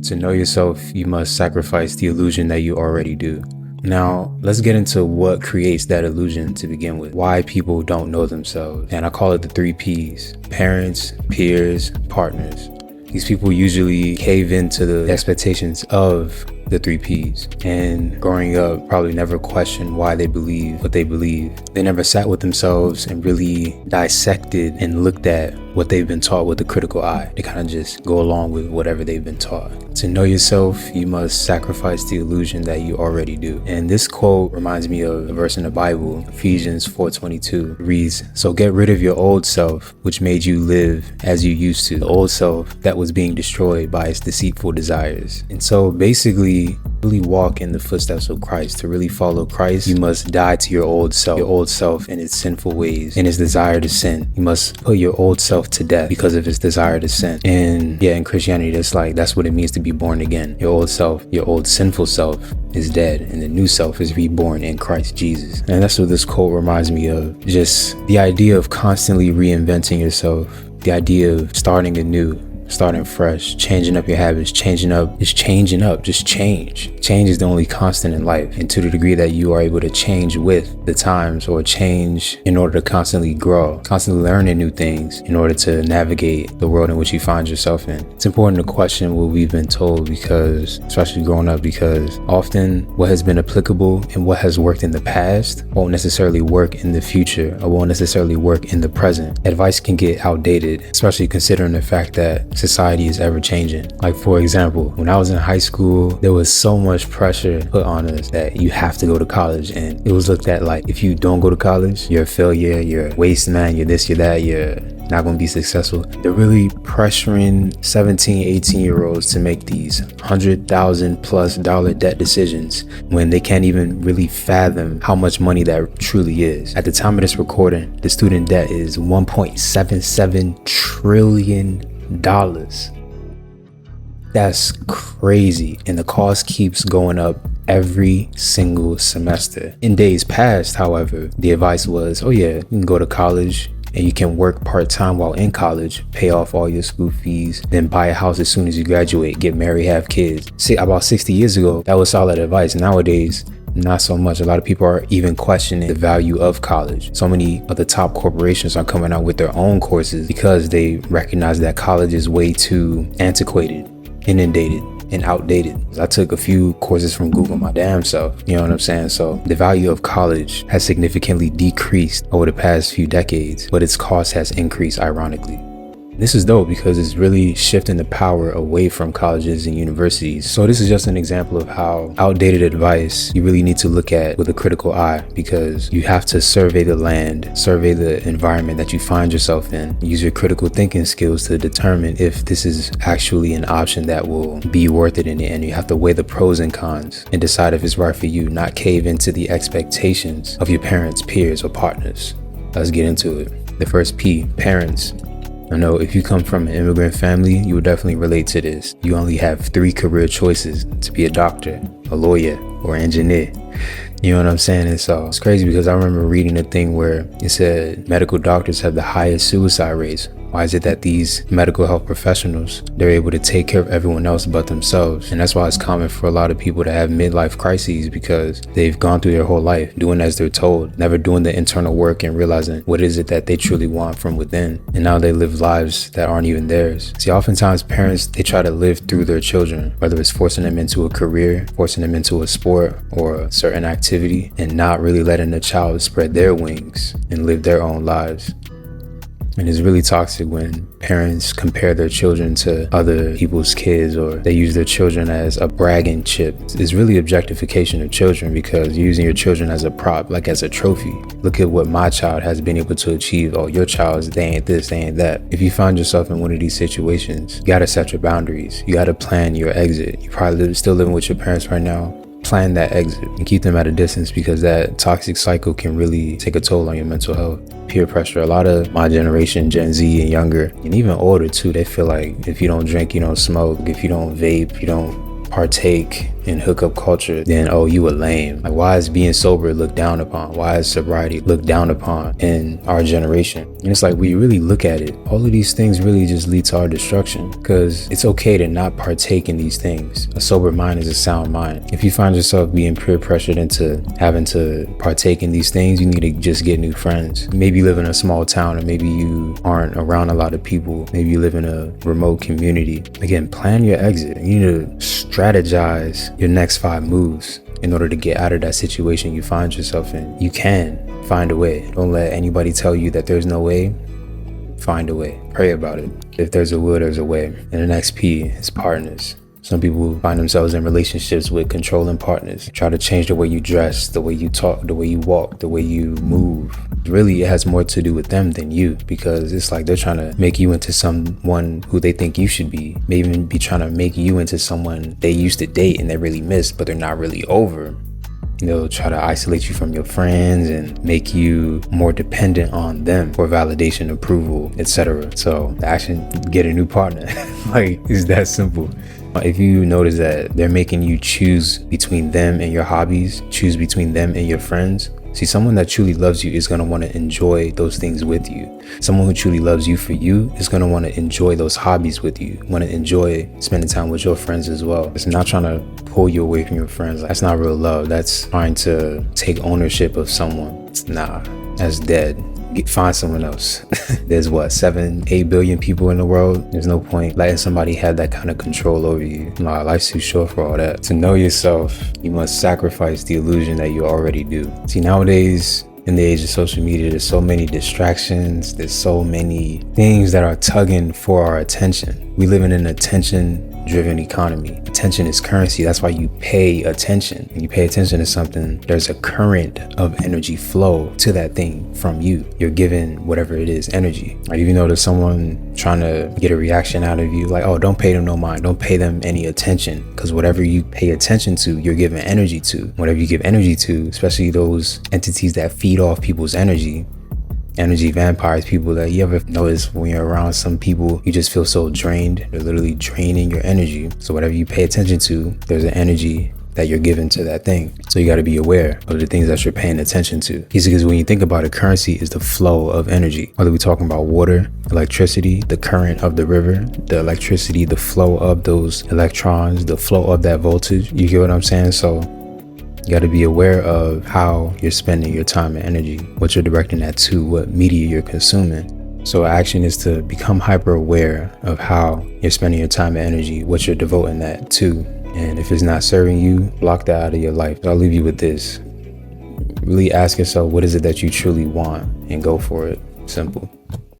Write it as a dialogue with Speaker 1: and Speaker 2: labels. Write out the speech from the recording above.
Speaker 1: To know yourself, you must sacrifice the illusion that you already do. Now, let's get into what creates that illusion to begin with. Why people don't know themselves. And I call it the 3 Ps: parents, peers, partners. These people usually cave into the expectations of the 3 Ps, and growing up probably never questioned why they believe what they believe. They never sat with themselves and really dissected and looked at what they've been taught with a critical eye. They kind of just go along with whatever they've been taught. To know yourself, you must sacrifice the illusion that you already do. And this quote reminds me of a verse in the Bible, Ephesians 4:22. It reads, "So get rid of your old self, which made you live as you used to." The old self that was being destroyed by its deceitful desires. And so basically, really walk in the footsteps of Christ. To really follow Christ, you must die to your old self and its sinful ways and its desire to sin. You must put your old self to death because of its desire to sin. And yeah, in Christianity, that's what it means to be born again. Your old self, your old sinful self is dead, and the new self is reborn in Christ Jesus. And that's what this quote reminds me of. Just the idea of constantly reinventing yourself, the idea of starting anew, starting fresh, changing up your habits, changing up, just change. Change is the only constant in life. And to the degree that you are able to change with the times, or change in order to constantly grow, constantly learning new things in order to navigate the world in which you find yourself in. It's important to question what we've been told, because, especially growing up, because often what has been applicable and what has worked in the past won't necessarily work in the future, or won't necessarily work in the present. Advice can get outdated, especially considering the fact that society is ever changing. Like, for example, when I was in high school, there was so much pressure put on us that you have to go to college, and it was looked at like, if you don't go to college, you're a failure, you're a waste man, you're this, you're that, you're not going to be successful. They're really pressuring 17, 18-year-olds to make these $100,000+ debt decisions when they can't even really fathom how much money that truly is. At the time of this recording, the student debt is $1.77 trillion. That's crazy, and the cost keeps going up every single semester. In days past, however, the advice was, oh yeah, you can go to college and you can work part-time while in college, pay off all your school fees, then buy a house as soon as you graduate, get married, have kids. See, about 60 years ago, that was solid advice. Nowadays, not so much. A lot of people are even questioning the value of college. So many of the top corporations are coming out with their own courses because they recognize that college is way too antiquated, inundated, and outdated. I took a few courses from Google my damn self, you know what I'm saying? So the value of college has significantly decreased over the past few decades, but its cost has increased ironically. This is dope because it's really shifting the power away from colleges and universities. So this is just an example of how outdated advice you really need to look at with a critical eye, because you have to survey the land, survey the environment that you find yourself in, use your critical thinking skills to determine if this is actually an option that will be worth it in the end. You have to weigh the pros and cons and decide if it's right for you, not cave into the expectations of your parents, peers, or partners. Let's get into it. The first P, parents. I know if you come from an immigrant family, you will definitely relate to this. You only have 3 career choices: to be a doctor, a lawyer, or an engineer. You know what I'm saying? And so it's crazy because I remember reading a thing where it said medical doctors have the highest suicide rates. Why is it that these medical health professionals, they're able to take care of everyone else but themselves? And that's why it's common for a lot of people to have midlife crises, because they've gone through their whole life doing as they're told, never doing the internal work and realizing what is it that they truly want from within. And now they live lives that aren't even theirs. See, oftentimes parents, they try to live through their children, whether it's forcing them into a career, forcing them into a sport or a certain activity, and not really letting the child spread their wings and live their own lives. And it's really toxic when parents compare their children to other people's kids, or they use their children as a bragging chip. It's really objectification of children, because you're using your children as a prop, like as a trophy. Look at what my child has been able to achieve. Oh, your child's, they ain't this, they ain't that. If you find yourself in one of these situations, you gotta set your boundaries. You gotta plan your exit. You probably still living with your parents right now. Plan that exit and keep them at a distance, because that toxic cycle can really take a toll on your mental health. Peer pressure. A lot of my generation, Gen Z and younger, and even older too, they feel like if you don't drink, you don't smoke. If you don't vape, you don't partake in hookup culture, then oh, you a lame. Like, why is being sober looked down upon? Why is sobriety looked down upon in our generation? And it's like, when you really look at it, all of these things really just lead to our destruction, because it's okay to not partake in these things. A sober mind is a sound mind. If you find yourself being peer pressured into having to partake in these things, you need to just get new friends. Maybe you live in a small town, or maybe you aren't around a lot of people. Maybe you live in a remote community. Again, plan your exit. You need to strategize your next 5 moves in order to get out of that situation you find yourself in. You can find a way. Don't let anybody tell you that there's no way. Find a way. Pray about it. If there's a will, there's a way. And the next P is partners. Some people find themselves in relationships with controlling partners. Try to change the way you dress, the way you talk, the way you walk, the way you move. Really, it has more to do with them than you, because it's like they're trying to make you into someone who they think you should be. Maybe even be trying to make you into someone they used to date and they really missed, but they're not really over. They'll try to isolate you from your friends and make you more dependent on them for validation, approval, etc. So the action, get a new partner. Like, it's that simple. If you notice that they're making you choose between them and your hobbies, choose between them and your friends, see, someone that truly loves you is going to want to enjoy those things with you. Someone who truly loves you for you is going to want to enjoy those hobbies with you, want to enjoy spending time with your friends as well. It's not trying to pull you away from your friends. That's not real love. That's trying to take ownership of someone. Nah, that's dead. Find someone else. There's 7-8 billion people in the world. There's no point letting somebody have that kind of control over you. Nah, life's too short for all that. To know yourself, you must sacrifice the illusion that you already do. See, nowadays, in the age of social media, there's so many distractions. There's so many things that are tugging for our attention. We live in an attention-driven economy. Attention is currency. That's why you pay attention. When you pay attention to something, there's a current of energy flow to that thing from you. You're given whatever it is, energy. Like, if you notice someone trying to get a reaction out of you, like, oh, don't pay them no mind. Don't pay them any attention, because whatever you pay attention to, you're giving energy to. Whatever you give energy to, especially those entities that feed off people's energy vampires, people that you ever notice when you're around some people, you just feel so drained. They're literally draining your energy. So whatever you pay attention to, there's an energy that you're given to that thing. So you got to be aware of the things that you're paying attention to. Because when you think about it, currency is the flow of energy. Whether we're talking about water, electricity, the current of the river, the electricity, the flow of those electrons, the flow of that voltage. You get what I'm saying? So you got to be aware of how you're spending your time and energy, what you're directing that to, what media you're consuming. So action is to become hyper aware of how you're spending your time and energy, what you're devoting that to. And if it's not serving you, block that out of your life. But I'll leave you with this. Really ask yourself, what is it that you truly want, and go for it. Simple.